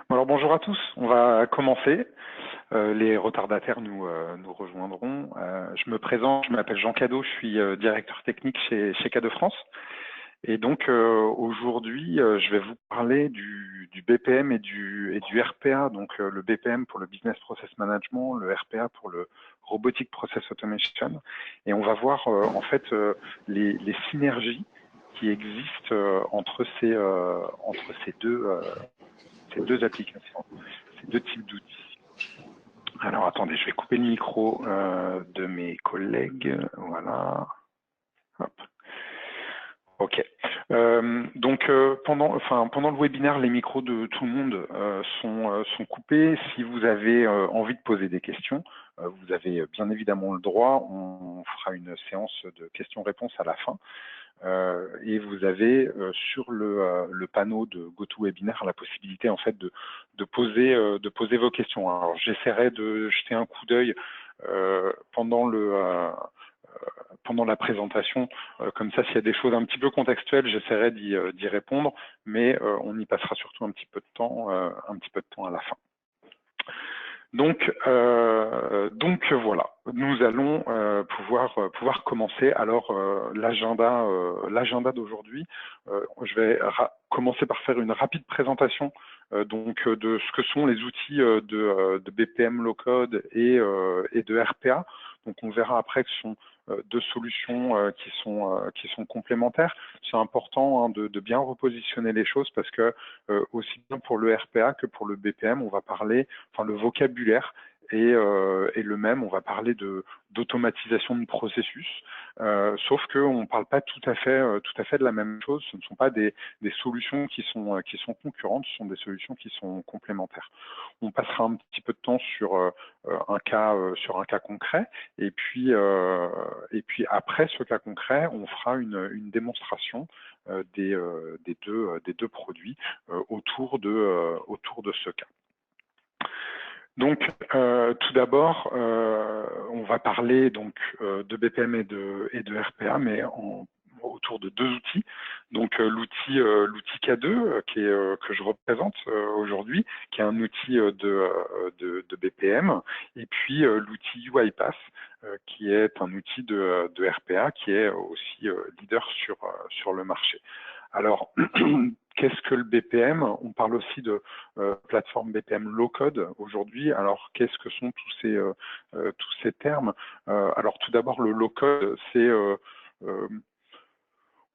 Alors bonjour à tous, on va commencer. Les retardataires nous rejoindront. Je me présente, je m'appelle Jean Cadeau, je suis directeur technique chez K2 France. Et donc aujourd'hui, je vais vous parler du BPM et du RPA. Donc le BPM pour le Business Process Management, le RPA pour le Robotic Process Automation. Et on va voir en fait les synergies qui existent entre ces deux applications, ces deux types d'outils. Alors attendez, je vais couper le micro de mes collègues. Voilà. Hop. Ok. Donc pendant le webinaire, les micros de tout le monde sont coupés. Si vous avez envie de poser des questions, vous avez bien évidemment le droit. On fera une séance de questions-réponses à la fin. Et vous avez sur le panneau de GoToWebinar la possibilité en fait de poser vos questions. Alors j'essaierai de jeter un coup d'œil pendant la présentation, comme ça s'il y a des choses un petit peu contextuelles, j'essaierai d'y répondre, mais on y passera surtout un petit peu de temps à la fin. Donc voilà, nous allons pouvoir commencer. Alors l'agenda d'aujourd'hui, je vais commencer par faire une rapide présentation de ce que sont les outils de BPM Low Code et de RPA. Donc on verra après que ce sont deux solutions qui sont complémentaires. C'est important de bien repositionner les choses parce que aussi bien pour le RPA que pour le BPM, on va parler, le vocabulaire est le même. On va parler d'automatisation de processus, sauf qu'on ne parle pas tout à fait de la même chose. Ce ne sont pas des solutions qui sont concurrentes, ce sont des solutions qui sont complémentaires. On passera un petit peu de temps sur un cas concret, et puis après ce cas concret, on fera une démonstration des deux produits autour de ce cas. Donc, tout d'abord, on va parler donc de BPM et de RPA, mais autour de deux outils. Donc, l'outil K2 que je représente aujourd'hui, qui est un outil de BPM, et puis l'outil UiPath, qui est un outil de RPA, qui est aussi leader sur le marché. Alors, qu'est-ce que le BPM? On parle aussi de plateforme BPM low code aujourd'hui. Alors, qu'est-ce que sont tous ces termes? Alors, tout d'abord, le low code, c'est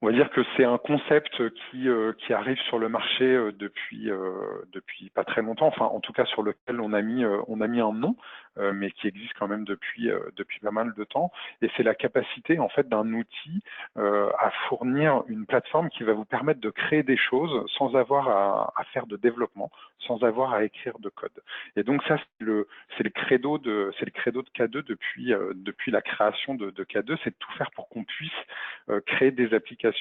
on va dire que c'est un concept qui arrive sur le marché depuis pas très longtemps. Enfin, en tout cas, sur lequel on a mis un nom, mais qui existe quand même depuis pas mal de temps. Et c'est la capacité en fait d'un outil à fournir une plateforme qui va vous permettre de créer des choses sans avoir à faire de développement, sans avoir à écrire de code. Et donc ça, c'est le credo de K2 depuis la création de K2, c'est de tout faire pour qu'on puisse créer des applications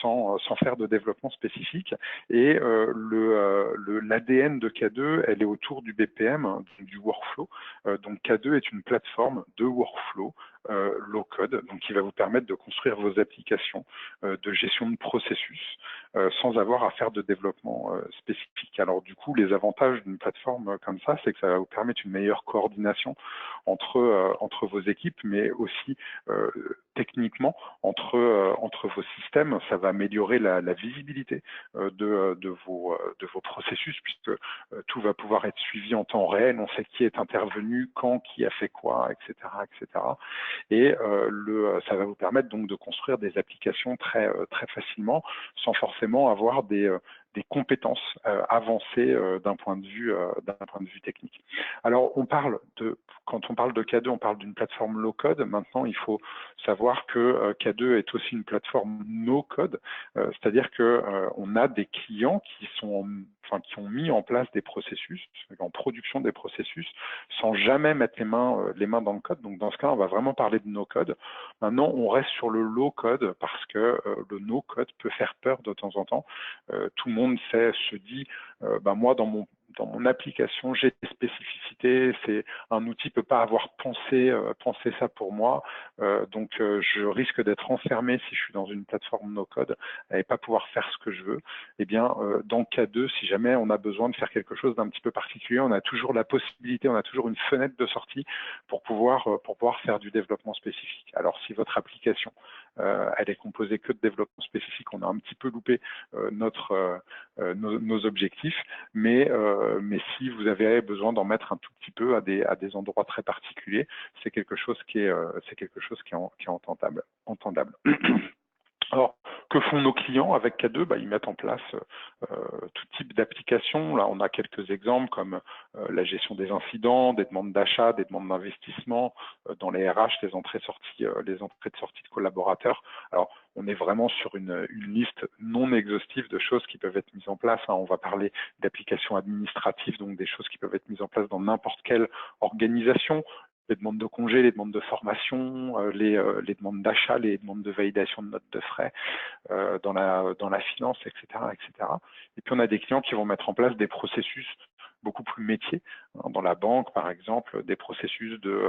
sans faire de développement spécifique. Et l'ADN de K2, elle est autour du BPM, hein, du workflow. Donc K2 est une plateforme de workflow low code, donc qui va vous permettre de construire vos applications de gestion de processus sans avoir à faire de développement spécifique. Alors du coup, les avantages d'une plateforme comme ça, c'est que ça va vous permettre une meilleure coordination entre vos équipes, mais aussi techniquement entre vos systèmes. Ça va améliorer la visibilité de vos processus, puisque tout va pouvoir être suivi en temps réel. On sait qui est intervenu, quand, qui a fait quoi, etc., etc. Et ça va vous permettre donc de construire des applications très facilement, sans forcément avoir des compétences avancées d'un point de vue technique. Alors quand on parle de K2, on parle d'une plateforme low code. Maintenant, il faut savoir que K2 est aussi une plateforme no code, c'est-à-dire que on a des clients qui ont mis en place des processus, en production des processus, sans jamais mettre les mains dans le code. Donc dans ce cas, on va vraiment parler de no code. Maintenant, on reste sur le low code parce que le no code peut faire peur de temps en temps. Tout le monde se dit, moi dans dans mon application, j'ai des spécificités. Un outil peut pas avoir pensé ça pour moi. Donc, je risque d'être enfermé si je suis dans une plateforme no-code et pas pouvoir faire ce que je veux. Eh bien, dans K2, si jamais on a besoin de faire quelque chose d'un petit peu particulier, on a toujours la possibilité, on a toujours une fenêtre de sortie pour pouvoir faire du développement spécifique. Alors, si votre application, elle est composée que de développement spécifique, on a un petit peu loupé nos objectifs, mais si vous avez besoin d'en mettre un tout petit peu à des endroits très particuliers, c'est quelque chose qui est entendable. Alors, que font nos clients avec K2? Ils mettent en place tout type d'applications. Là, on a quelques exemples comme la gestion des incidents, des demandes d'achat, des demandes d'investissement, dans les RH, les entrées de sortie de collaborateurs. Alors, on est vraiment sur une liste non exhaustive de choses qui peuvent être mises en place. On va parler d'applications administratives, donc des choses qui peuvent être mises en place dans n'importe quelle organisation. Les demandes de congés, les demandes de formation, les demandes d'achat, les demandes de validation de notes de frais dans la finance, etc., etc. Et puis on a des clients qui vont mettre en place des processus beaucoup plus métiers, dans la banque par exemple, des processus de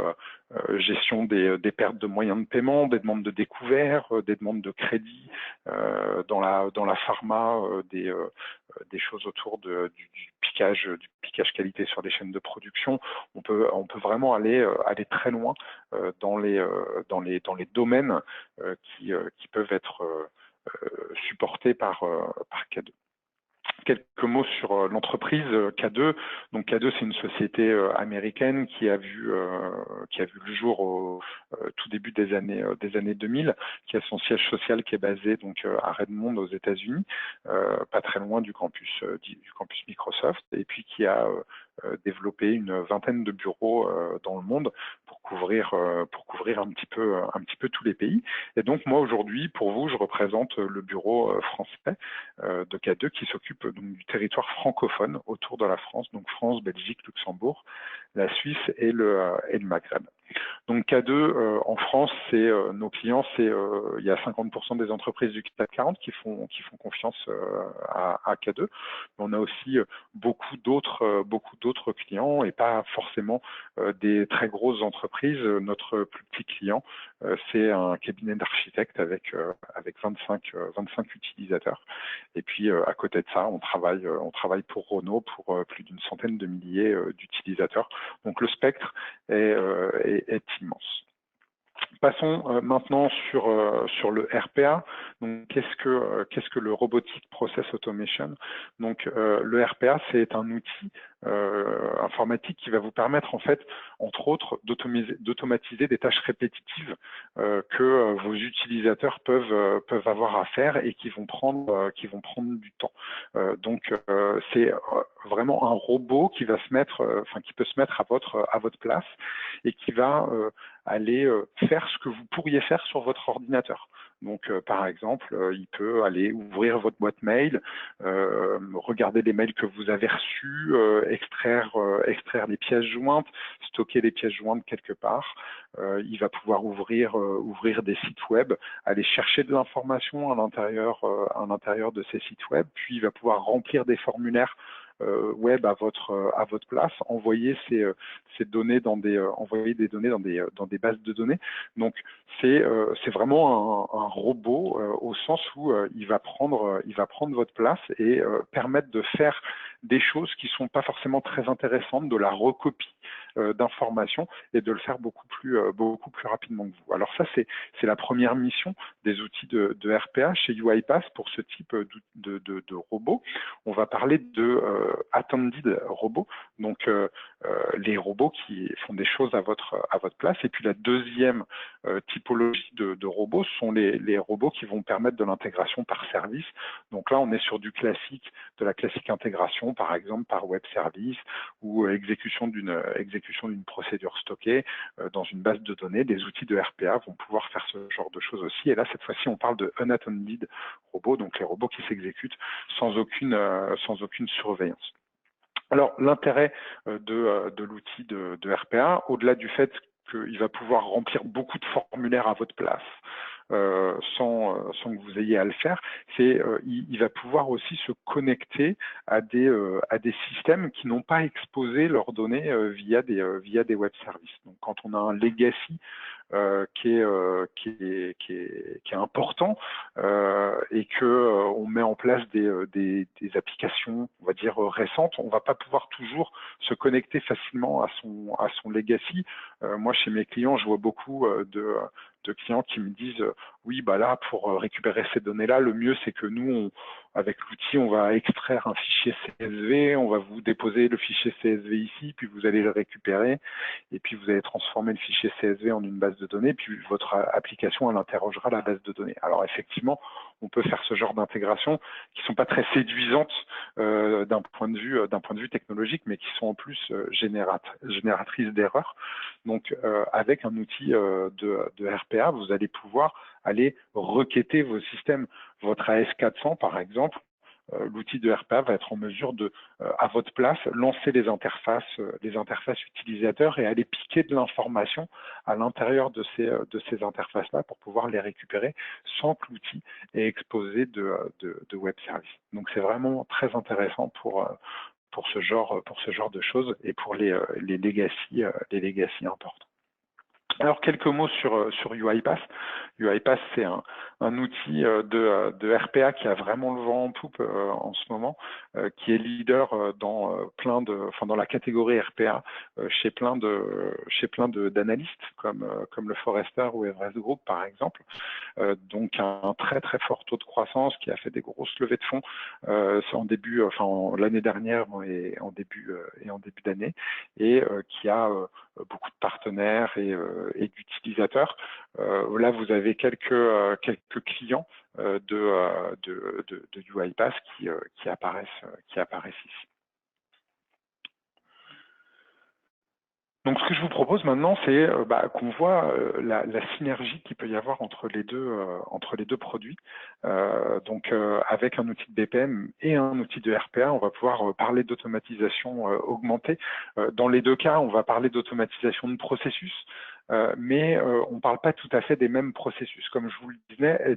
gestion des pertes de moyens de paiement, des demandes de découvert, des demandes de crédit, dans la pharma, des choses autour du piquage qualité sur des chaînes de production. On peut vraiment aller très loin dans les domaines qui peuvent être supportés par K2. Quelques mots sur l'entreprise K2. Donc K2, c'est une société américaine qui a vu le jour au tout début des années 2000, qui a son siège social qui est basé donc à Redmond aux États-Unis, pas très loin du campus Microsoft, et puis qui a développé une vingtaine de bureaux dans le monde pour couvrir un petit peu tous les pays. Et donc moi aujourd'hui, pour vous, je représente le bureau français de K2 qui s'occupe donc du territoire francophone autour de la France, donc France, Belgique, Luxembourg, la Suisse et le Maghreb. Donc K2 en France, c'est nos clients, il y a 50% des entreprises du CAC 40 qui font confiance à K2. Mais on a aussi beaucoup d'autres clients et pas forcément des très grosses entreprises. Notre plus petit client, c'est un cabinet d'architectes avec 25 utilisateurs. Et puis à côté de ça, on travaille pour Renault pour plus d'une centaine de milliers d'utilisateurs. Donc le spectre est immense. Passons maintenant sur le RPA. Donc, qu'est-ce que le Robotic Process Automation? Donc, le RPA, c'est un outil informatique qui va vous permettre, en fait, entre autres, d'automatiser des tâches répétitives que vos utilisateurs peuvent avoir à faire et qui vont prendre du temps. Donc, c'est vraiment un robot qui va qui peut se mettre à votre place et qui va aller faire ce que vous pourriez faire sur votre ordinateur. Donc, par exemple, il peut aller ouvrir votre boîte mail, regarder les mails que vous avez reçus, extraire les pièces jointes, stocker les pièces jointes quelque part. Il va pouvoir ouvrir des sites web, aller chercher de l'information à l'intérieur de ces sites web, puis il va pouvoir remplir des formulaires web à votre place, envoyer ces données envoyer des données dans des bases de données. Donc c'est vraiment un robot au sens où il va prendre votre place et permettre de faire des choses qui sont pas forcément très intéressantes, de la recopie d'informations et de le faire beaucoup plus rapidement que vous. Alors ça c'est la première mission des outils de RPA chez UiPath pour ce type de robot. On va parler de attended robots, donc les robots qui font des choses à votre place. Et puis la deuxième typologie de robots sont les robots qui vont permettre de l'intégration par service. Donc là, on est sur de la classique intégration, par exemple par web service ou exécution d'une procédure stockée dans une base de données. Des outils de RPA vont pouvoir faire ce genre de choses aussi. Et là, cette fois-ci, on parle de unattended robots, donc les robots qui s'exécutent sans aucune surveillance. Alors, l'intérêt de l'outil de RPA, au-delà du fait qu'il va pouvoir remplir beaucoup de formulaires à votre place, sans que vous ayez à le faire. Il va pouvoir aussi se connecter à des systèmes qui n'ont pas exposé leurs données via des web services. Donc, quand on a un legacy qui est important et que on met en place des applications, on va dire récentes, on va pas pouvoir toujours se connecter facilement à son legacy. Moi, chez mes clients, je vois beaucoup de clients qui me disent oui, bah là, pour récupérer ces données-là, le mieux, c'est que nous, avec l'outil, on va extraire un fichier CSV, on va vous déposer le fichier CSV ici, puis vous allez le récupérer, et puis vous allez transformer le fichier CSV en une base de données, puis votre application, elle interrogera la base de données. Alors effectivement, on peut faire ce genre d'intégration qui sont pas très séduisantes d'un point de vue technologique, mais qui sont en plus génératrices d'erreurs. Donc avec un outil de RPA, vous allez pouvoir aller requêter vos systèmes. Votre AS400 par exemple, l'outil de RPA va être en mesure de, à votre place, lancer les interfaces utilisateurs et aller piquer de l'information à l'intérieur de ces interfaces-là pour pouvoir les récupérer sans que l'outil ait exposé de web service. Donc c'est vraiment très intéressant pour ce genre de choses et pour les legacy importants. Alors, quelques mots sur UiPath. UiPath, c'est un outil de RPA qui a vraiment le vent en poupe en ce moment, qui est leader dans la catégorie RPA chez plein d'analystes comme le Forrester ou Everest Group par exemple. Donc un très très fort taux de croissance qui a fait des grosses levées de fonds l'année dernière et en début d'année, et qui a beaucoup de partenaires et d'utilisateurs. Là, vous avez quelques clients de UiPath qui apparaissent ici. Donc, ce que je vous propose maintenant, c'est qu'on voit la synergie qu'il peut y avoir entre les deux produits. Donc, avec un outil de BPM et un outil de RPA, on va pouvoir parler d'automatisation augmentée. Dans les deux cas, on va parler d'automatisation de processus, mais on ne parle pas tout à fait des mêmes processus. Comme je vous le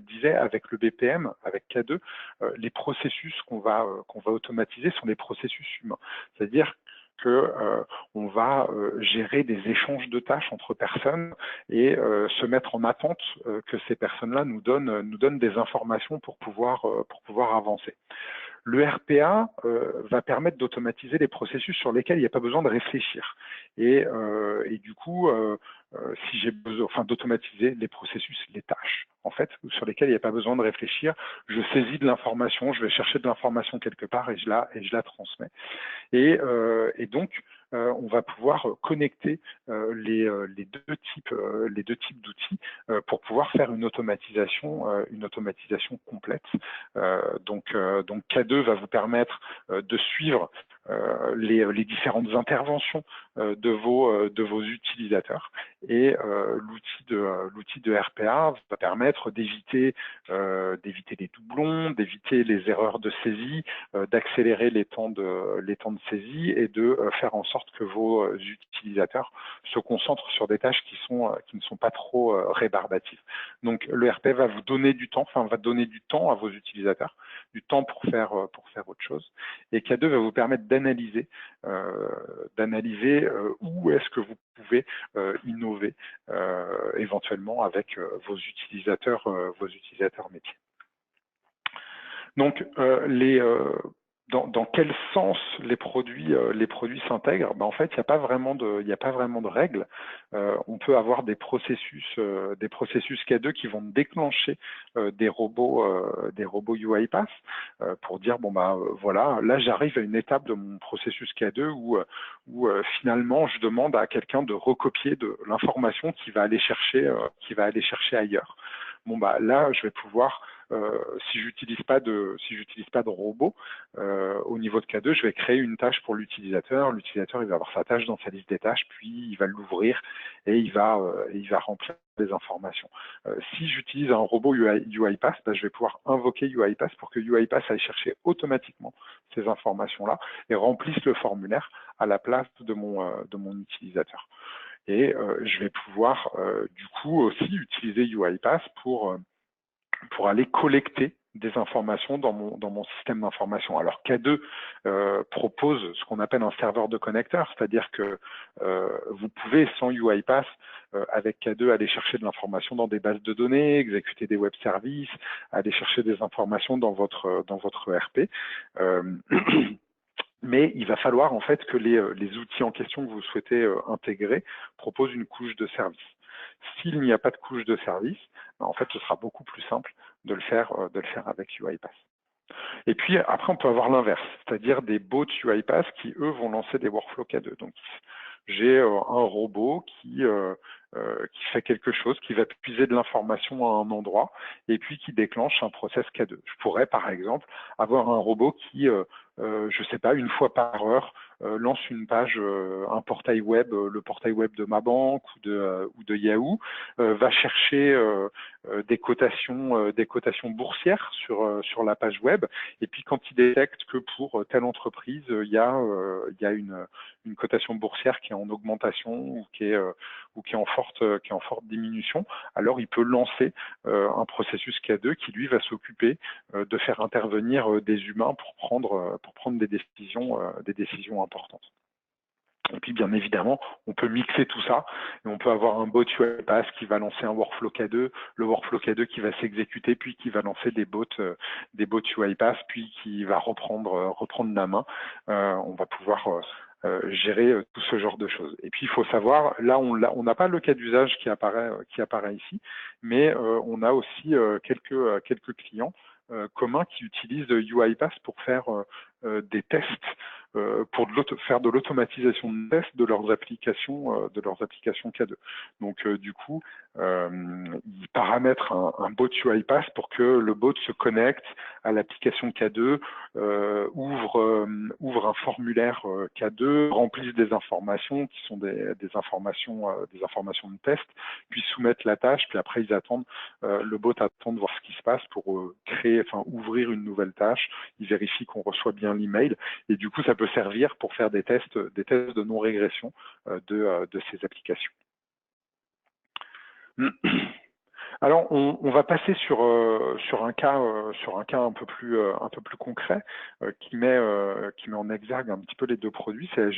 disais avec le BPM, avec K2, les processus qu'on va automatiser sont des processus humains. C'est-à-dire que on va gérer des échanges de tâches entre personnes et se mettre en attente que ces personnes-là nous donnent des informations pour pouvoir avancer. Le RPA va permettre d'automatiser les processus sur lesquels il n'y a pas besoin de réfléchir. Et du coup, si j'ai besoin, d'automatiser les processus, les tâches, en fait, sur lesquelles il n'y a pas besoin de réfléchir, je saisis de l'information, je vais chercher de l'information quelque part et je la transmets. Et donc, on va pouvoir connecter les deux types d'outils pour pouvoir faire une automatisation complète. Donc K2 va vous permettre de suivre les différentes interventions de vos utilisateurs, et l'outil de RPA va permettre d'éviter les doublons, d'éviter les erreurs de saisie, d'accélérer les temps de saisie et de faire en sorte que vos utilisateurs se concentrent sur des tâches qui ne sont pas trop rébarbatives. Donc le RPA va vous donner du temps, va donner du temps à vos utilisateurs, du temps pour faire autre chose, et K2 va vous permettre d'analyser où est-ce que vous pouvez innover éventuellement avec vos utilisateurs métiers. Donc dans quel sens les produits s'intègrent? En fait, il n'y a pas vraiment de règles. On peut avoir des processus K2 qui vont déclencher des robots UiPath pour dire voilà, là j'arrive à une étape de mon processus K2 où finalement je demande à quelqu'un de recopier de l'information qu'il va aller chercher ailleurs. Là je vais pouvoir si j'utilise pas de robot au niveau de K2, je vais créer une tâche pour l'utilisateur. L'utilisateur, il va avoir sa tâche dans sa liste des tâches, puis il va l'ouvrir et il va remplir des informations. Si j'utilise un robot UiPath, je vais pouvoir invoquer UiPath pour que UiPath aille chercher automatiquement ces informations-là et remplisse le formulaire à la place de mon utilisateur. Et je vais pouvoir du coup aussi utiliser UiPath pour aller collecter des informations dans mon système d'information. Alors K2 propose ce qu'on appelle un serveur de connecteurs, c'est-à-dire que vous pouvez sans UiPath avec K2 aller chercher de l'information dans des bases de données, exécuter des web services, aller chercher des informations dans votre ERP. Mais il va falloir en fait que les outils en question que vous souhaitez intégrer proposent une couche de service. S'il n'y a pas de couche de service, en fait, ce sera beaucoup plus simple de le faire avec UiPath. Et puis après, on peut avoir l'inverse, c'est-à-dire des bots UiPath qui eux vont lancer des workflows K2. Donc j'ai un robot qui fait quelque chose, qui va puiser de l'information à un endroit et puis qui déclenche un process K2. Je pourrais par exemple avoir un robot qui, je sais pas, une fois par heure, lance une page, un portail web, le portail web de ma banque ou de Yahoo, va chercher des cotations boursières sur la page web, et puis quand il détecte que pour telle entreprise il y a une cotation boursière qui est en augmentation ou qui est en forte diminution, alors il peut lancer un processus K2 qui lui va s'occuper de faire intervenir des humains pour prendre des décisions importantes. Et puis, bien évidemment, on peut mixer tout ça et on peut avoir un bot UiPath qui va lancer un workflow K2, le workflow K2 qui va s'exécuter, puis qui va lancer des bots UiPath, puis qui va reprendre la main. On va pouvoir gérer tout ce genre de choses. Et puis, il faut savoir, là, on n'a pas le cas d'usage qui apparaît ici, mais on a aussi quelques clients communs qui utilisent UiPath pour faire des tests, pour faire de l'automatisation de tests de leurs applications K2. Donc du coup, ils paramètrent un bot UiPath pour que le bot se connecte à l'application K2, ouvre un formulaire K2, remplisse des informations qui sont des informations de test, puis soumettent la tâche, puis après ils attendent, le bot attend de voir ce qui se passe pour ouvrir une nouvelle tâche. Il vérifie qu'on reçoit bien l'email, et du coup ça peut servir pour faire des tests de non-régression de ces applications. Alors, on va passer sur un cas un peu plus concret qui met en exergue un petit peu les deux produits. C'est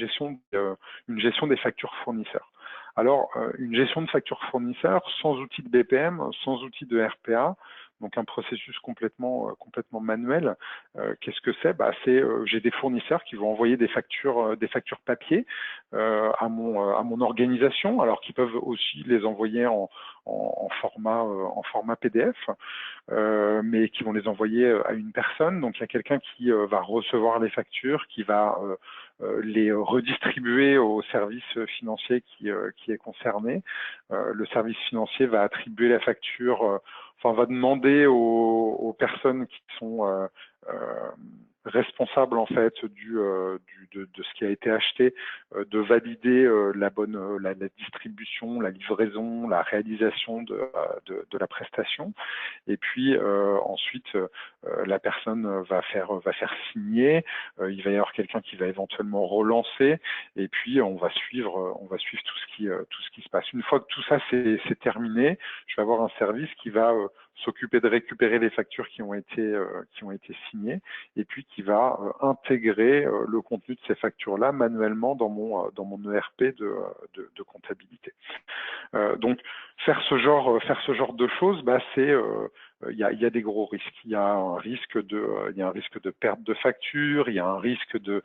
une gestion des factures fournisseurs. Alors, une gestion de factures fournisseurs sans outil de BPM, sans outil de RPA, donc un processus complètement manuel. Qu'est-ce que c'est ? J'ai des fournisseurs qui vont envoyer des factures papier à mon organisation, alors qu'ils peuvent aussi les envoyer en format PDF, mais qui vont les envoyer à une personne. Donc il y a quelqu'un qui va recevoir les factures, qui va les redistribuer au service financier qui est concerné. Le service financier va attribuer la facture, va demander aux personnes qui sont responsables en fait de ce qui a été acheté, de valider la distribution, la livraison, la réalisation de la prestation. Et puis ensuite la personne va faire signer. Il va y avoir quelqu'un qui va éventuellement relancer, et puis on va suivre tout ce qui se passe. Une fois que tout ça c'est terminé, je vais avoir un service qui va s'occuper de récupérer les factures qui ont été signées, et puis qui va intégrer le contenu de ces factures-là manuellement dans mon ERP de comptabilité. Donc faire ce genre de choses, il y a des gros risques. Il y a un risque de perte de facture, il y a un risque de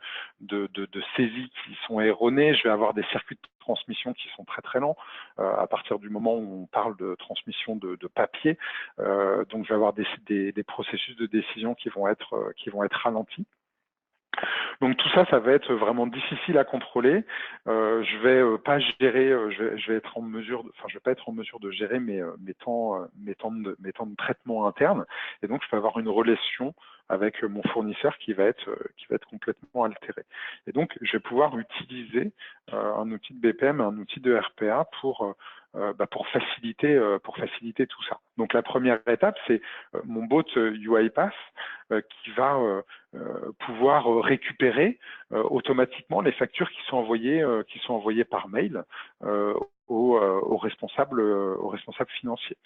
saisies qui sont erronées. Je vais avoir des circuits de transmission qui sont très très lents à partir du moment où on parle de transmission de papier. Donc je vais avoir des processus de décision qui vont être ralentis. Donc tout ça, ça va être vraiment difficile à contrôler. Je vais pas gérer, je vais être en mesure, je vais pas être en mesure de gérer mes temps de traitement interne, et donc je peux avoir une relation avec mon fournisseur qui va être complètement altérée. Et donc je vais pouvoir utiliser un outil de BPM, un outil de RPA pour faciliter tout ça. Donc la première étape, c'est mon bot UiPath qui va pouvoir récupérer automatiquement les factures qui sont envoyées par mail aux responsables financiers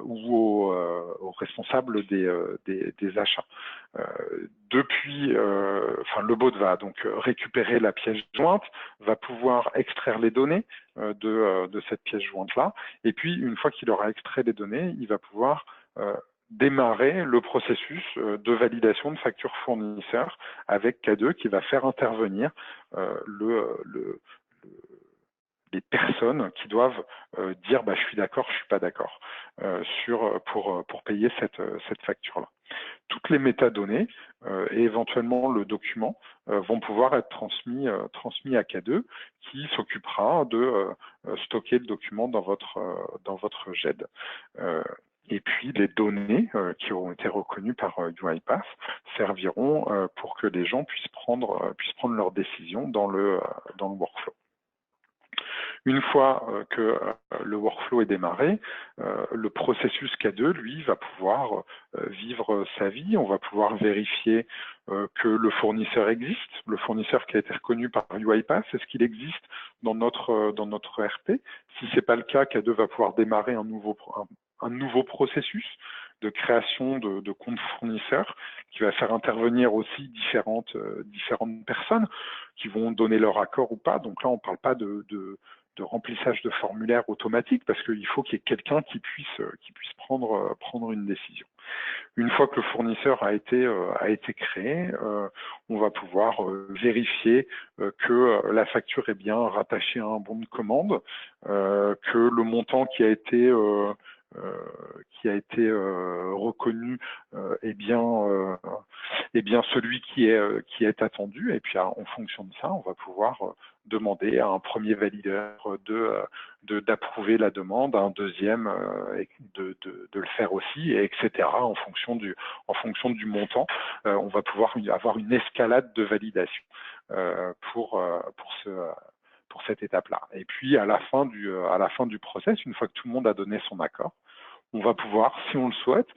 ou aux responsables des achats. Le bot va donc récupérer la pièce jointe, va pouvoir extraire les données de cette pièce jointe-là, et puis une fois qu'il aura extrait les données, il va pouvoir démarrer le processus de validation de facture fournisseur avec K2 qui va faire intervenir les personnes qui doivent dire je suis d'accord, je suis pas d'accord pour payer cette facture-là. Toutes les métadonnées et éventuellement le document vont pouvoir être transmis à K2 qui s'occupera de stocker le document dans votre GED. Et puis les données qui auront été reconnues par UiPath serviront pour que les gens puissent prendre leurs décisions dans le workflow. Une fois que le workflow est démarré, le processus K2, lui, va pouvoir vivre sa vie. On va pouvoir vérifier que le fournisseur existe, le fournisseur qui a été reconnu par UiPath, est-ce qu'il existe dans notre RP? Si ce n'est pas le cas, K2 va pouvoir démarrer un nouveau processus de création de comptes fournisseurs qui va faire intervenir aussi différentes personnes qui vont donner leur accord ou pas. Donc là, on ne parle pas de remplissage de formulaire automatique parce qu'il faut qu'il y ait quelqu'un qui puisse prendre une décision. Une fois que le fournisseur a été créé, on va pouvoir vérifier que la facture est bien rattachée à un bon de commande, que le montant qui a été reconnu est bien celui qui est attendu. Et puis en fonction de ça, on va pouvoir demander à un premier valideur d'approuver la demande, à un deuxième de le faire aussi, etc. En fonction du montant, on va pouvoir avoir une escalade de validation pour cette étape-là. Et puis à la fin du process, une fois que tout le monde a donné son accord, on va pouvoir, si on le souhaite,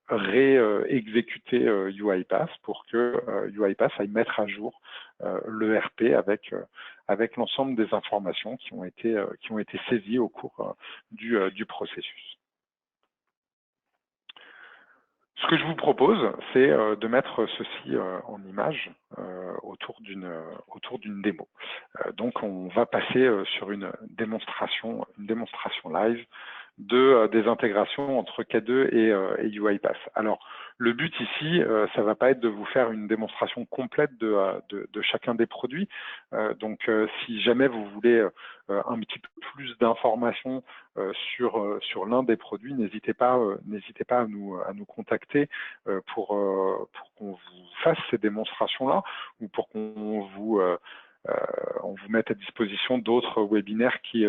réexécuter UiPath pour que UiPath aille mettre à jour le RP avec l'ensemble des informations qui ont été saisies au cours du processus. Ce que je vous propose, c'est de mettre ceci en image autour d'une démo. Donc, on va passer sur une démonstration live des intégrations entre K2 et UiPath. Alors, le but ici, ça va pas être de vous faire une démonstration complète de chacun des produits. Donc, si jamais vous voulez un petit peu plus d'informations sur l'un des produits, n'hésitez pas à nous contacter pour qu'on vous fasse ces démonstrations-là ou pour qu'on on vous mette à disposition d'autres webinaires qui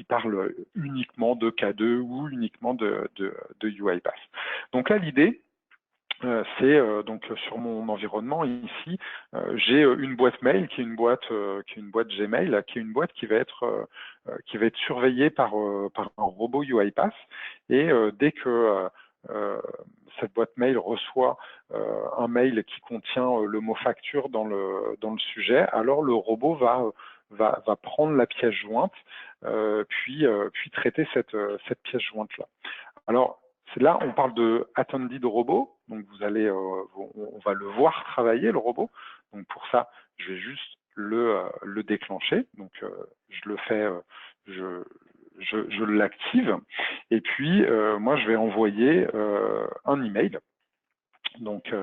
parlent uniquement de K2 ou uniquement de UiPath. Donc là, l'idée, c'est donc sur mon environnement ici, j'ai une boîte mail qui est une boîte Gmail, qui est une boîte qui va être surveillée par un robot UiPath. Et dès que cette boîte mail reçoit un mail qui contient le mot facture dans le sujet, alors le robot va prendre la pièce jointe, puis traiter cette pièce jointe-là. Alors, là, on parle de attended robot, donc on va le voir travailler, le robot. Donc pour ça, je vais juste le déclencher. Donc je le fais, je l'active. Et puis, moi, je vais envoyer un email. Donc,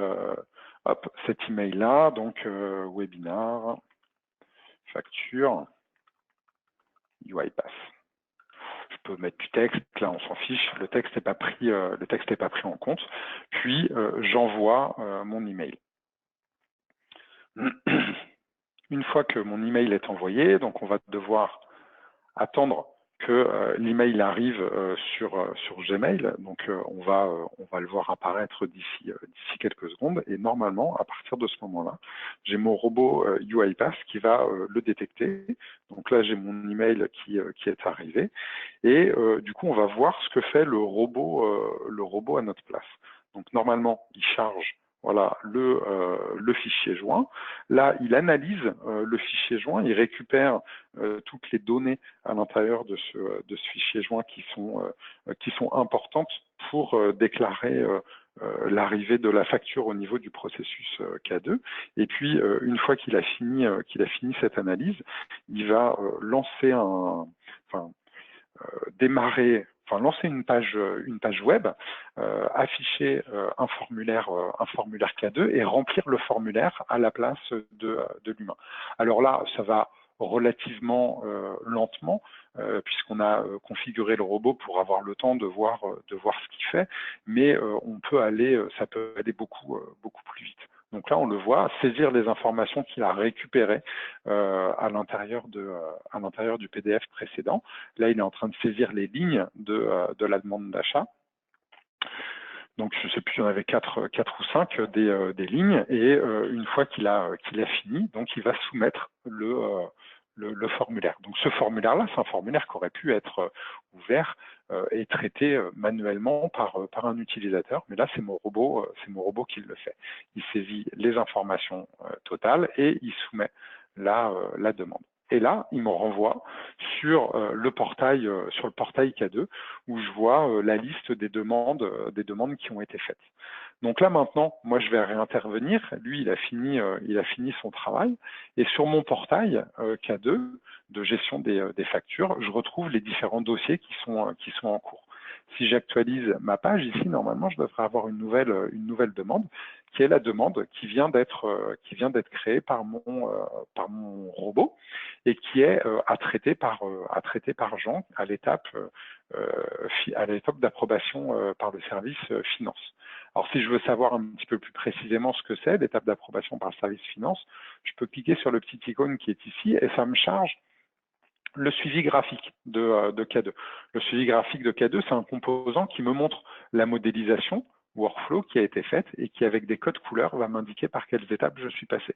hop, cet email-là, donc webinar, facture, UiPath. Je peux mettre du texte, là on s'en fiche, le texte n'est pas pris en compte. Puis j'envoie mon email. Une fois que mon email est envoyé, donc on va devoir attendre que l'email arrive sur Gmail. Donc on va le voir apparaître d'ici quelques secondes. Et normalement, à partir de ce moment-là, j'ai mon robot UiPath qui va le détecter. Donc là, j'ai mon email qui est arrivé. Et du coup, on va voir ce que fait le robot à notre place. Donc normalement, il charge voilà, le fichier joint. Là, il analyse le fichier joint, il récupère toutes les données à l'intérieur de ce fichier joint qui sont importantes pour déclarer l'arrivée de la facture au niveau du processus K2. Et puis, une fois qu'il a fini cette analyse, il va lancer une page web, afficher un formulaire K2 et remplir le formulaire à la place de l'humain. Alors là, ça va relativement lentement, puisqu'on a configuré le robot pour avoir le temps de voir ce qu'il fait, mais ça peut aller beaucoup plus vite. Donc là, on le voit saisir les informations qu'il a récupérées à l'intérieur du PDF précédent. Là, il est en train de saisir les lignes de la demande d'achat. Donc, je ne sais plus, il y en avait 4 ou 5 des lignes. Et une fois qu'il a fini, donc il va soumettre le formulaire. Donc, ce formulaire-là, c'est un formulaire qui aurait pu être ouvert et traité manuellement par un utilisateur. Mais là, c'est mon robot qui le fait. Il saisit les informations totales et il soumet la demande. Et là, il me renvoie sur le portail K2 où je vois la liste des demandes qui ont été faites. Donc là maintenant, moi je vais réintervenir. Lui, il a fini son travail. Et sur mon portail K2 de gestion des factures, je retrouve les différents dossiers qui sont en cours. Si j'actualise ma page ici, normalement, je devrais avoir une nouvelle demande, qui est la demande qui vient d'être créée par mon robot et qui est à traiter par Jean à l'étape d'approbation par le service finance. Alors, si je veux savoir un petit peu plus précisément ce que c'est, l'étape d'approbation par le service finance, je peux cliquer sur le petit icône qui est ici et ça me charge le suivi graphique de K2. Le suivi graphique de K2, c'est un composant qui me montre la modélisation workflow qui a été faite et qui, avec des codes couleurs, va m'indiquer par quelles étapes je suis passé.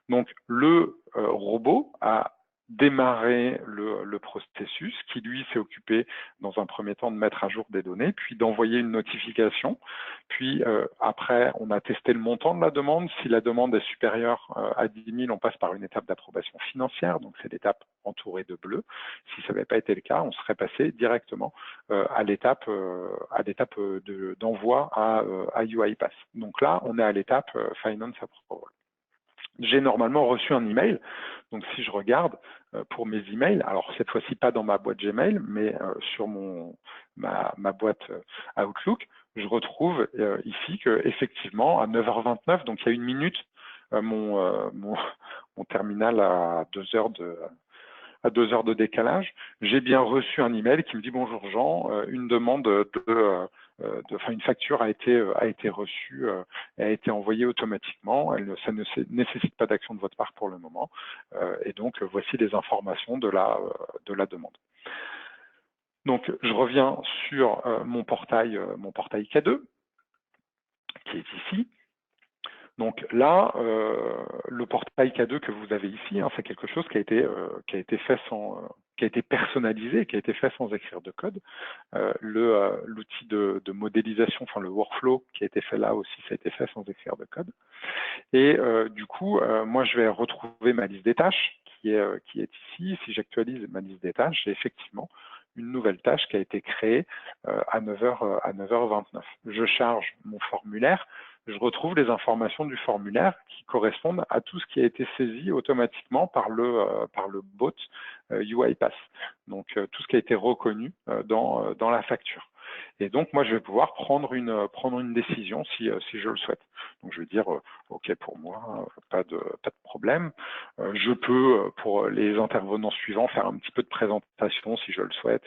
Donc, le robot a démarré le processus qui, lui, s'est occupé dans un premier temps de mettre à jour des données, puis d'envoyer une notification. Puis après, on a testé le montant de la demande. Si la demande est supérieure à 10 000, on passe par une étape d'approbation financière. Donc, c'est l'étape entourée de bleu. Si ça n'avait pas été le cas, on serait passé directement à l'étape d'envoi à UiPath. Donc là, on est à l'étape Finance Approval. J'ai normalement reçu un email. Donc, si je regarde pour mes emails, alors cette fois-ci pas dans ma boîte Gmail, mais sur ma boîte Outlook, je retrouve ici qu'effectivement, à 9h29, donc il y a une minute, mon terminal à 2 heures de décalage, j'ai bien reçu un email qui me dit « Bonjour Jean, une demande une facture a été reçue, a été envoyée automatiquement. Ça ne nécessite pas d'action de votre part pour le moment. Et donc, voici les informations de la demande. » Donc, je reviens sur mon portail K2, qui est ici. Donc là, le portail K2 que vous avez ici, c'est quelque chose qui a été fait qui a été personnalisé, qui a été fait sans écrire de code. L'outil de modélisation, le workflow qui a été fait là aussi, ça a été fait sans écrire de code. Et du coup, moi, je vais retrouver ma liste des tâches qui est ici. Si j'actualise ma liste des tâches, j'ai effectivement une nouvelle tâche qui a été créée à 9h29. Je charge mon formulaire. Je retrouve les informations du formulaire qui correspondent à tout ce qui a été saisi automatiquement par le bot UiPath. Donc, tout ce qui a été reconnu dans la facture. Et donc, moi, je vais pouvoir prendre une décision si je le souhaite. Donc, je vais dire, OK, pour moi, pas de problème. Je peux, pour les intervenants suivants, faire un petit peu de présentation si je le souhaite.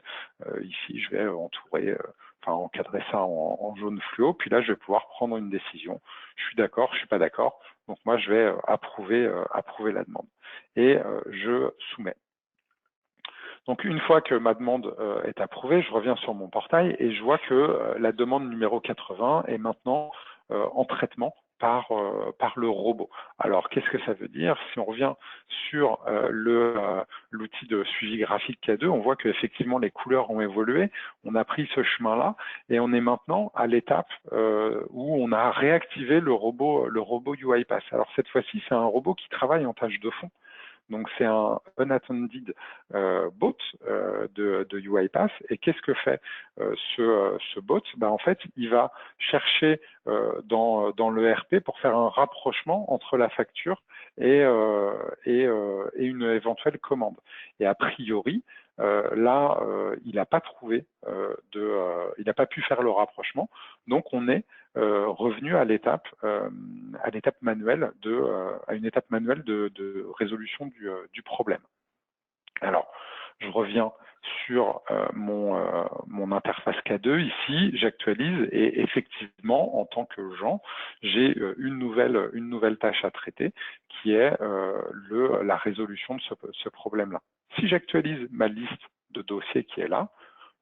Ici, je vais encadrer ça en jaune fluo. Puis là, je vais pouvoir prendre une décision. Je suis d'accord, je suis pas d'accord. Donc, moi, je vais approuver la demande. Et je soumets. Donc, une fois que ma demande est approuvée, je reviens sur mon portail et je vois que la demande numéro 80 est maintenant en traitement par le robot. Alors, qu'est-ce que ça veut dire? Si on revient sur l'outil de suivi graphique K2, on voit qu'effectivement les couleurs ont évolué, on a pris ce chemin-là et on est maintenant à l'étape où on a réactivé le robot UiPath. Alors cette fois-ci, c'est un robot qui travaille en tâche de fond. Donc c'est un unattended bot de UiPath. Et qu'est-ce que fait ce bot? En fait, il va chercher dans le RP pour faire un rapprochement entre la facture et une éventuelle commande. Et a priori, là, il n'a pas trouvé il n'a pas pu faire le rapprochement. Donc on est revenu à l'étape manuelle à une étape manuelle de résolution du problème. Alors, je reviens sur mon interface K2 ici, j'actualise et effectivement, en tant que Jean, j'ai une nouvelle tâche à traiter qui est la résolution de ce problème-là. Si j'actualise ma liste de dossiers qui est là,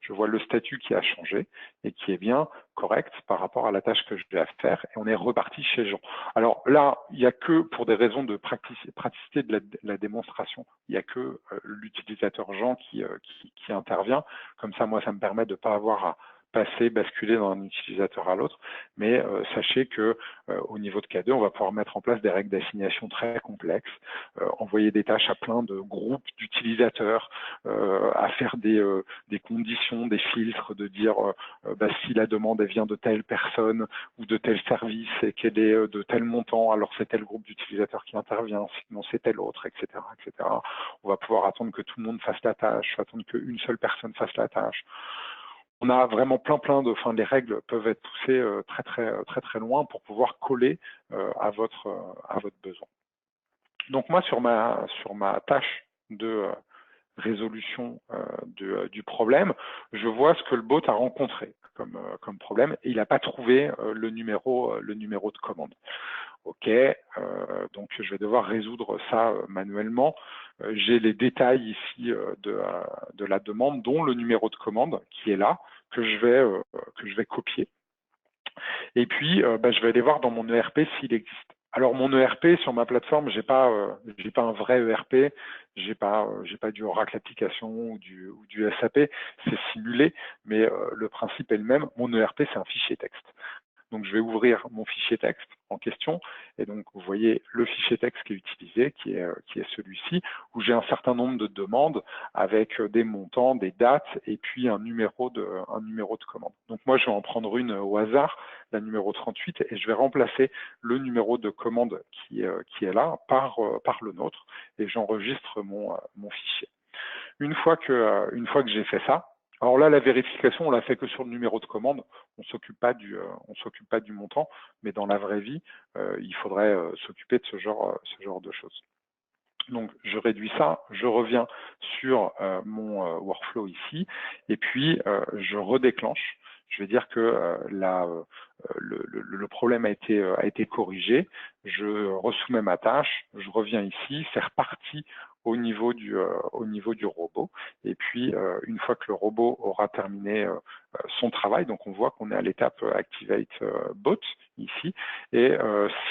je vois le statut qui a changé et qui est bien correct par rapport à la tâche que je vais faire et on est reparti chez Jean. Alors là, il n'y a que pour des raisons de praticité de la démonstration, il n'y a que l'utilisateur Jean qui intervient. Comme ça, moi, ça me permet de ne pas avoir à basculer d'un utilisateur à l'autre, mais sachez que au niveau de K2, on va pouvoir mettre en place des règles d'assignation très complexes, envoyer des tâches à plein de groupes d'utilisateurs, à faire des conditions, des filtres, de dire si la demande elle vient de telle personne ou de tel service et qu'elle est de tel montant, alors c'est tel groupe d'utilisateurs qui intervient, sinon c'est tel autre, etc., etc. On va pouvoir attendre que tout le monde fasse la tâche, attendre qu'une seule personne fasse la tâche. On a vraiment les règles peuvent être poussées très loin pour pouvoir coller à votre besoin. Donc moi, sur ma tâche de résolution du problème, je vois ce que le bot a rencontré comme problème et il n'a pas trouvé le numéro de commande. Ok, donc je vais devoir résoudre ça manuellement. J'ai les détails ici de la demande, dont le numéro de commande qui est là, que je vais copier. Et puis, je vais aller voir dans mon ERP s'il existe. Alors mon ERP sur ma plateforme, j'ai pas un vrai ERP, j'ai pas du Oracle Application ou du SAP, c'est simulé, mais le principe est le même. Mon ERP, c'est un fichier texte. Donc, je vais ouvrir mon fichier texte en question. Et donc, vous voyez le fichier texte qui est utilisé, qui est celui-ci, où j'ai un certain nombre de demandes avec des montants, des dates et puis un numéro de commande. Donc, moi, je vais en prendre une au hasard, la numéro 38, et je vais remplacer le numéro de commande qui est là par le nôtre et j'enregistre mon fichier. Une fois que j'ai fait ça, alors là, la vérification, on l'a fait que sur le numéro de commande. On s'occupe pas du montant, mais dans la vraie vie, il faudrait s'occuper de ce genre de choses. Donc, je réduis ça, je reviens sur mon workflow ici, et puis je redéclenche. Je vais dire que le problème a été corrigé. Je resoumets ma tâche, je reviens ici, c'est reparti au niveau du robot. Et puis, une fois que le robot aura terminé son travail, donc on voit qu'on est à l'étape Activate Bot ici. Et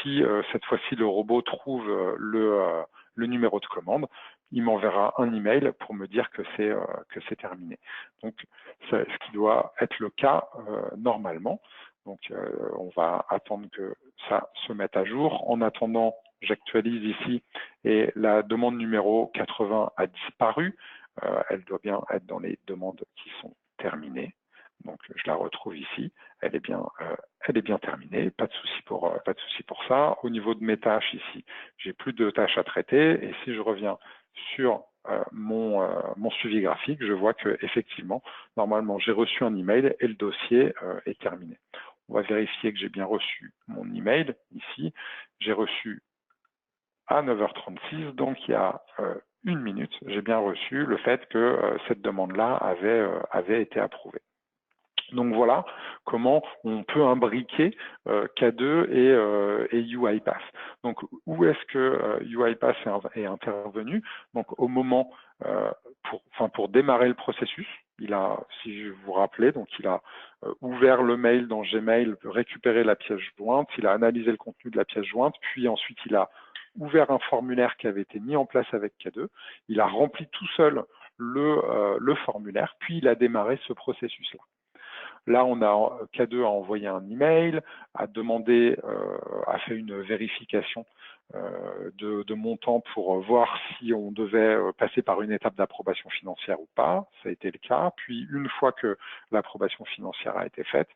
si cette fois-ci le robot trouve le numéro de commande, il m'enverra un email pour me dire que c'est terminé. Donc, c'est ce qui doit être le cas normalement. Donc, on va attendre que ça se mette à jour. En attendant, j'actualise ici et la demande numéro 80 a disparu. Elle doit bien être dans les demandes qui sont terminées. Donc, je la retrouve ici. Elle est bien terminée. Pas de souci pour ça. Au niveau de mes tâches ici, j'ai plus de tâches à traiter. Et si je reviens sur mon suivi graphique, je vois que effectivement, normalement, j'ai reçu un email et le dossier est terminé. On va vérifier que j'ai bien reçu mon email ici. J'ai reçu à 9h36, donc il y a une minute, j'ai bien reçu le fait que cette demande-là avait été approuvée. Donc voilà comment on peut imbriquer K2 et UiPath. Donc où est-ce que UiPath est intervenu? Donc au moment pour démarrer le processus, si vous vous rappelez, donc il a ouvert le mail dans Gmail, récupéré la pièce jointe, il a analysé le contenu de la pièce jointe, puis ensuite il a ouvert un formulaire qui avait été mis en place avec K2, il a rempli tout seul le formulaire, puis il a démarré ce processus-là. Là, K2 a envoyé un email, a fait une vérification de montant pour voir si on devait passer par une étape d'approbation financière ou pas. Ça a été le cas. Puis, une fois que l'approbation financière a été faite,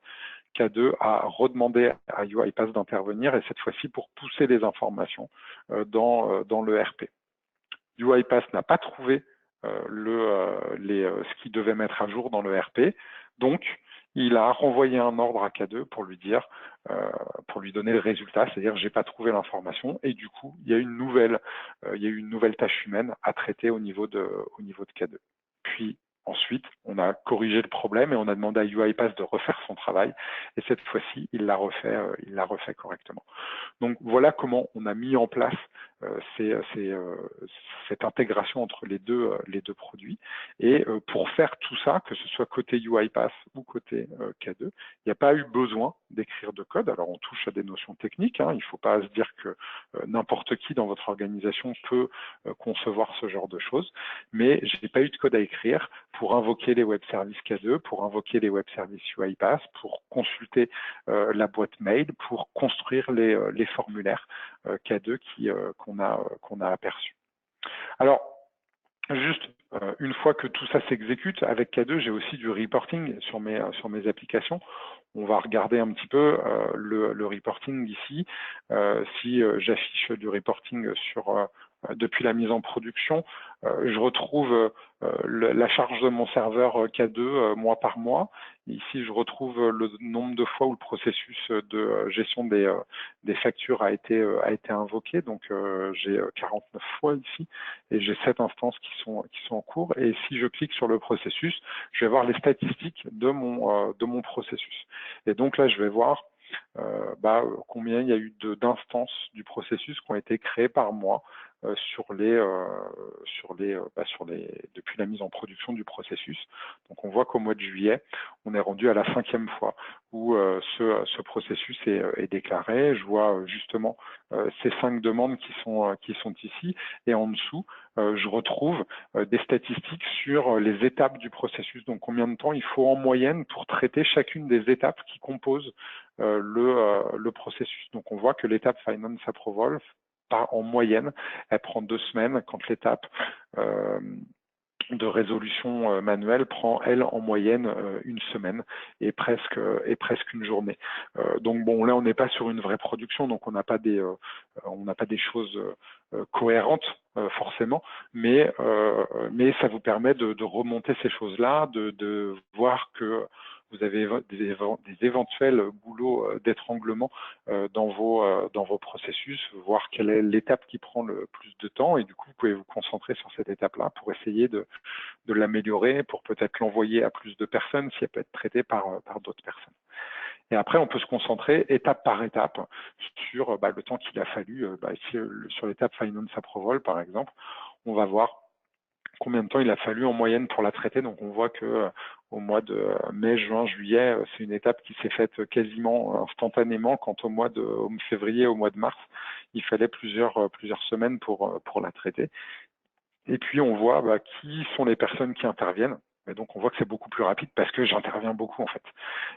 K2 a redemandé à UiPath d'intervenir, et cette fois-ci pour pousser les informations dans le RP. UiPath n'a pas trouvé ce qu'il devait mettre à jour dans le RP, donc il a renvoyé un ordre à K2 pour lui donner le résultat, c'est-à-dire j'ai pas trouvé l'information, et du coup il y a eu une nouvelle tâche humaine à traiter au niveau de K2. Puis ensuite, on a corrigé le problème et on a demandé à UiPath de refaire son travail, et cette fois-ci il l'a refait correctement. Donc voilà comment on a mis en place cette intégration entre les deux produits. Et pour faire tout ça, que ce soit côté UiPath ou côté K2, il n'y a pas eu besoin d'écrire de code. Alors on touche à des notions techniques, hein. Il ne faut pas se dire que n'importe qui dans votre organisation peut concevoir ce genre de choses, mais je n'ai pas eu de code à écrire pour invoquer les web services K2, pour invoquer les web services UiPath, pour consulter la boîte mail, pour construire les formulaires K2 qu'on a aperçus. Alors, juste une fois que tout ça s'exécute, avec K2, j'ai aussi du reporting sur mes applications. On va regarder un petit peu le reporting ici. Si j'affiche du reporting depuis la mise en production, je retrouve la charge de mon serveur K2 mois par mois. Ici, je retrouve le nombre de fois où le processus de gestion des factures a été invoqué. Donc, j'ai 49 fois ici et j'ai 7 instances qui sont en cours. Et si je clique sur le processus, je vais voir les statistiques de mon processus. Et donc là, je vais voir combien il y a eu d'instances du processus qui ont été créées par mois depuis la mise en production du processus. Donc on voit qu'au mois de juillet, on est rendu à la 5e fois où ce processus est déclaré. Je vois justement ces 5 demandes qui sont ici, et en dessous, je retrouve des statistiques sur les étapes du processus. Donc combien de temps il faut en moyenne pour traiter chacune des étapes qui composent le processus. Donc on voit que l'étape Finance Approval, en moyenne, elle prend 2 semaines, quand l'étape de résolution manuelle prend, elle, en moyenne 1 semaine et presque une journée. Donc bon, là on n'est pas sur une vraie production, donc on n'a pas des choses cohérentes forcément, mais ça vous permet de remonter ces choses-là, de voir que vous avez des éventuels boulots d'étranglement dans vos processus, voir quelle est l'étape qui prend le plus de temps, et du coup vous pouvez vous concentrer sur cette étape-là pour essayer de l'améliorer, pour peut-être l'envoyer à plus de personnes si elle peut être traitée par d'autres personnes. Et après, on peut se concentrer étape par étape sur le temps qu'il a fallu. Sur l'étape Finance Approval, par exemple, on va voir combien de temps il a fallu en moyenne pour la traiter. Donc on voit que au mois de mai, juin, juillet, c'est une étape qui s'est faite quasiment instantanément, quand au mois de février, au mois de mars, il fallait plusieurs semaines pour la traiter. Et puis on voit qui sont les personnes qui interviennent. Et donc on voit que c'est beaucoup plus rapide parce que j'interviens beaucoup en fait,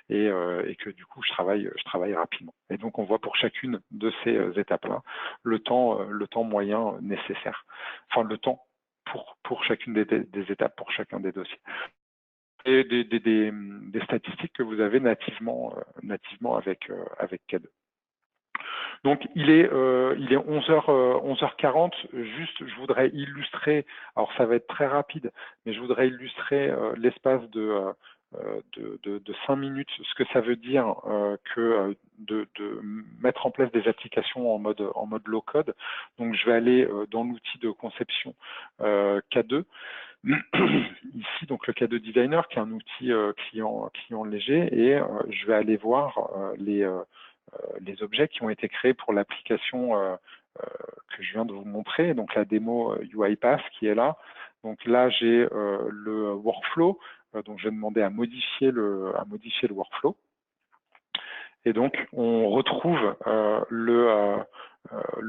et que du coup je travaille rapidement. Et donc on voit pour chacune de ces étapes-là le temps moyen nécessaire, enfin le temps pour chacune des étapes, pour chacun des dossiers. Et des statistiques que vous avez nativement avec K2. Donc il est 11h40. Juste, je voudrais illustrer, alors ça va être très rapide, mais je voudrais illustrer l'espace de 5 minutes, ce que ça veut dire que de mettre en place des applications en mode low code. Donc je vais aller dans l'outil de conception K2. Ici, donc le K2 Designer, qui est un outil client léger, et je vais aller voir les objets qui ont été créés pour l'application que je viens de vous montrer, donc la démo UiPath qui est là. Donc là, j'ai le workflow. donc je vais demander à modifier le workflow. Et donc, on retrouve le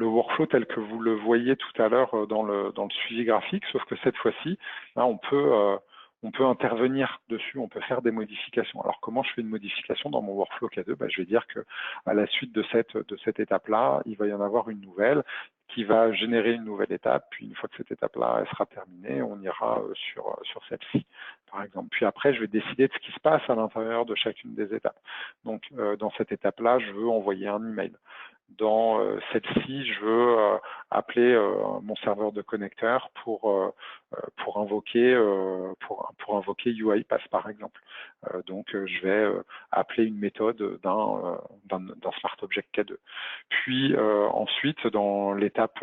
workflow tel que vous le voyez tout à l'heure dans le suivi graphique, sauf que cette fois-ci, là, on peut intervenir dessus, on peut faire des modifications. Alors, comment je fais une modification dans mon workflow K2? Je vais dire que à la suite de cette étape-là, il va y en avoir une nouvelle qui va générer une nouvelle étape. Puis, une fois que cette étape-là elle sera terminée, on ira sur celle-ci, par exemple. Puis après, je vais décider de ce qui se passe à l'intérieur de chacune des étapes. Donc, dans cette étape-là, je veux envoyer un email. Dans celle-ci, je veux appeler mon serveur de connecteur pour invoquer UiPath, par exemple. Donc, je vais appeler une méthode d'un Smart Object K2. Puis ensuite, dans l'étape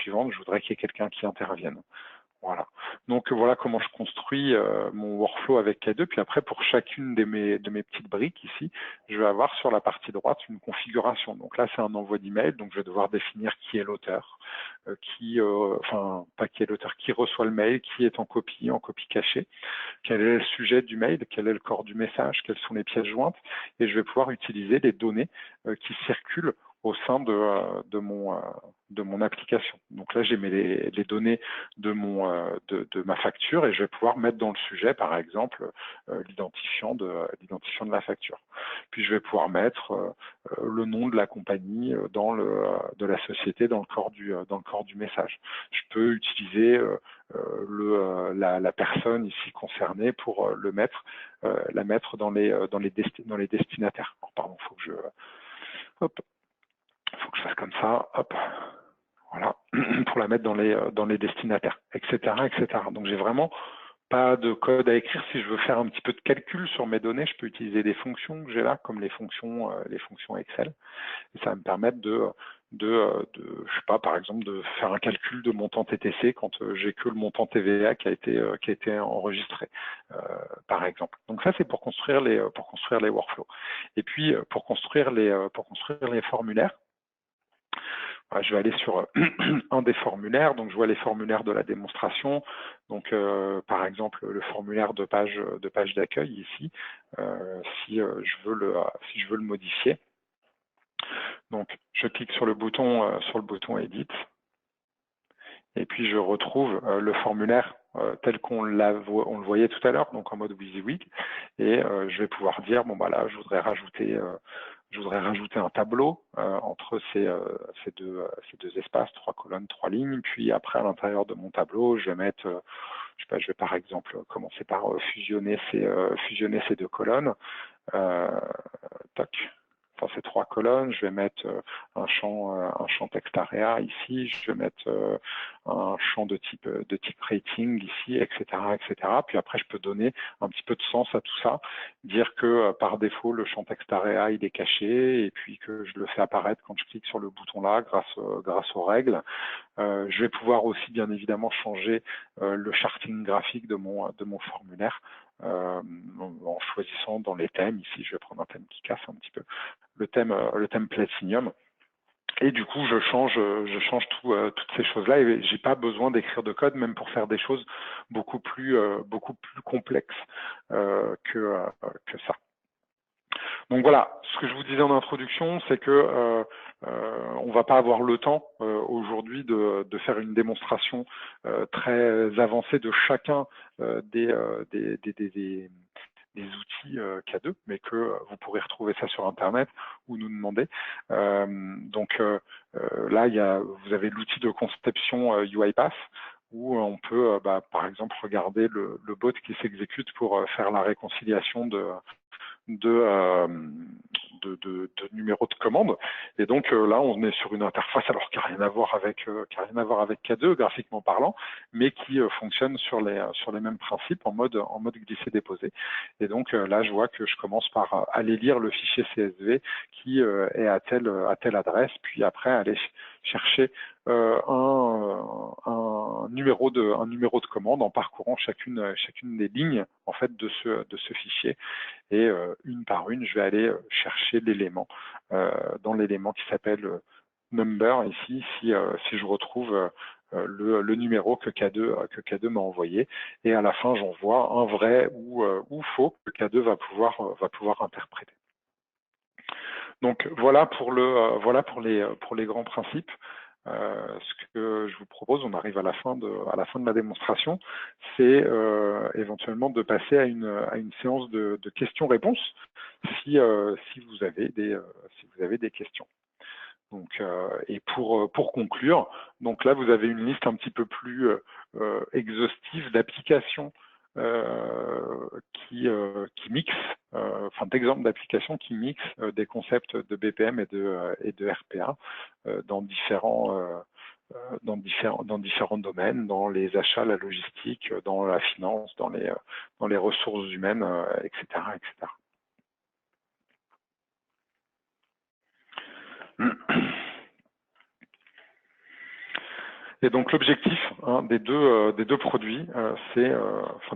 suivante, je voudrais qu'il y ait quelqu'un qui intervienne. Voilà. Donc voilà comment je construis mon workflow avec K2. Puis après, pour chacune de mes petites briques ici, je vais avoir sur la partie droite une configuration. Donc là, c'est un envoi d'email. Donc je vais devoir définir qui est l'auteur, pas qui est l'auteur, qui reçoit le mail, qui est en copie cachée, quel est le sujet du mail, quel est le corps du message, quelles sont les pièces jointes. Et je vais pouvoir utiliser les données qui circulent au sein de mon application. Donc là, j'ai mis les données de ma facture et je vais pouvoir mettre dans le sujet, par exemple, l'identifiant de la facture. Puis je vais pouvoir mettre le nom de la compagnie de la société dans le corps du message. Je peux utiliser la personne ici concernée pour la mettre dans les destinataires. Alors, pardon, faut que je fasse comme ça, hop, voilà, pour la mettre dans les destinataires, etc., etc. Donc j'ai vraiment pas de code à écrire. Si je veux faire un petit peu de calcul sur mes données, je peux utiliser des fonctions que j'ai là, comme les fonctions Excel. Et ça va me permettre je sais pas, par exemple, de faire un calcul de montant TTC quand j'ai que le montant TVA qui a été enregistré, par exemple. Donc ça, c'est pour construire les workflows. Et puis pour construire les formulaires, je vais aller sur un des formulaires. Donc, je vois les formulaires de la démonstration. Donc, par exemple, le formulaire de page d'accueil ici, si je veux le modifier. Donc, je clique sur le bouton Edit. Et puis, je retrouve le formulaire tel qu'on le voyait tout à l'heure, donc en mode WYSIWYG. Et je vais pouvoir dire, bon, bah là, je voudrais rajouter un tableau entre ces deux espaces, 3 colonnes, 3 lignes. Puis après, à l'intérieur de mon tableau, je vais mettre, je vais par exemple commencer par fusionner ces 2 colonnes. Toc. Enfin, ces 3 colonnes, je vais mettre un champ text area ici, je vais mettre un champ de type rating ici, etc., etc. Puis après, je peux donner un petit peu de sens à tout ça, dire que par défaut, le champ text area, il est caché, et puis que je le fais apparaître quand je clique sur le bouton là, grâce aux règles. Je vais pouvoir aussi, bien évidemment, changer le charting graphique de mon formulaire en choisissant dans les thèmes. Ici, je vais prendre un thème qui casse un petit peu, le thème Platinum. Et du coup, je change toutes ces choses-là et j'ai pas besoin d'écrire de code, même pour faire des choses beaucoup plus complexes que ça. Donc voilà, ce que je vous disais en introduction, c'est que on va pas avoir le temps aujourd'hui de faire une démonstration très avancée de chacun des outils K2, mais que vous pourrez retrouver ça sur Internet ou nous demander. Donc là, vous avez l'outil de conception UiPath, où on peut, par exemple, regarder le bot qui s'exécute pour faire la réconciliation de numéros de commande. Et donc là, on est sur une interface alors qui n'a rien à voir avec K2 graphiquement parlant, mais qui fonctionne sur les mêmes principes en mode glisser-déposer. Et donc là, je vois que je commence par aller lire le fichier CSV qui est à telle adresse, puis après aller chercher un numéro de commande en parcourant chacune des lignes en fait de ce fichier. Et une par une, je vais aller chercher l'élément dans l'élément qui s'appelle number ici. Si je retrouve le numéro que K2 m'a envoyé, et à la fin j'envoie un vrai ou faux que K2 va pouvoir interpréter. Donc voilà pour les grands principes. Ce que je vous propose, on arrive à la fin de ma démonstration, c'est éventuellement de passer à une séance de questions-réponses si vous avez des questions. Donc, et pour conclure, donc là vous avez une liste un petit peu plus exhaustive d'applications qui mixent, enfin d'exemples d'applications qui mixent des concepts de BPM et de RPA dans différents domaines, dans les achats, la logistique, dans la finance, dans les ressources humaines, etc., etc. Et donc l'objectif des deux produits, des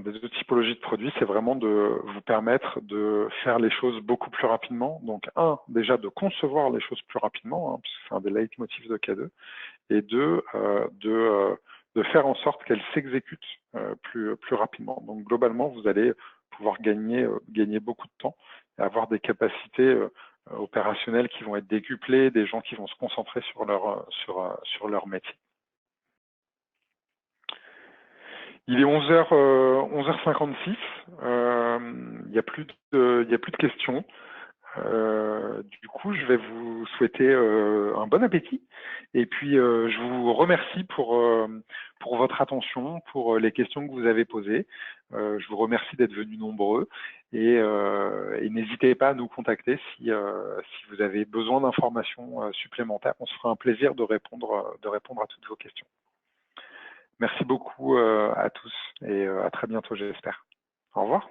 deux typologies de produits, c'est vraiment de vous permettre de faire les choses beaucoup plus rapidement. Donc déjà de concevoir les choses plus rapidement, puisque c'est un des leitmotifs de K2, et deux, de faire en sorte qu'elles s'exécutent plus rapidement. Donc globalement, vous allez pouvoir gagner beaucoup de temps et avoir des capacités opérationnelles qui vont être décuplées, des gens qui vont se concentrer sur leur métier. Il est 11h56. Il n'y a plus de questions. Du coup, je vais vous souhaiter un bon appétit. Et puis, je vous remercie pour votre attention, pour les questions que vous avez posées. Je vous remercie d'être venus nombreux. Et n'hésitez pas à nous contacter si vous avez besoin d'informations supplémentaires. On se fera un plaisir de répondre à toutes vos questions. Merci beaucoup à tous et à très bientôt, j'espère. Au revoir.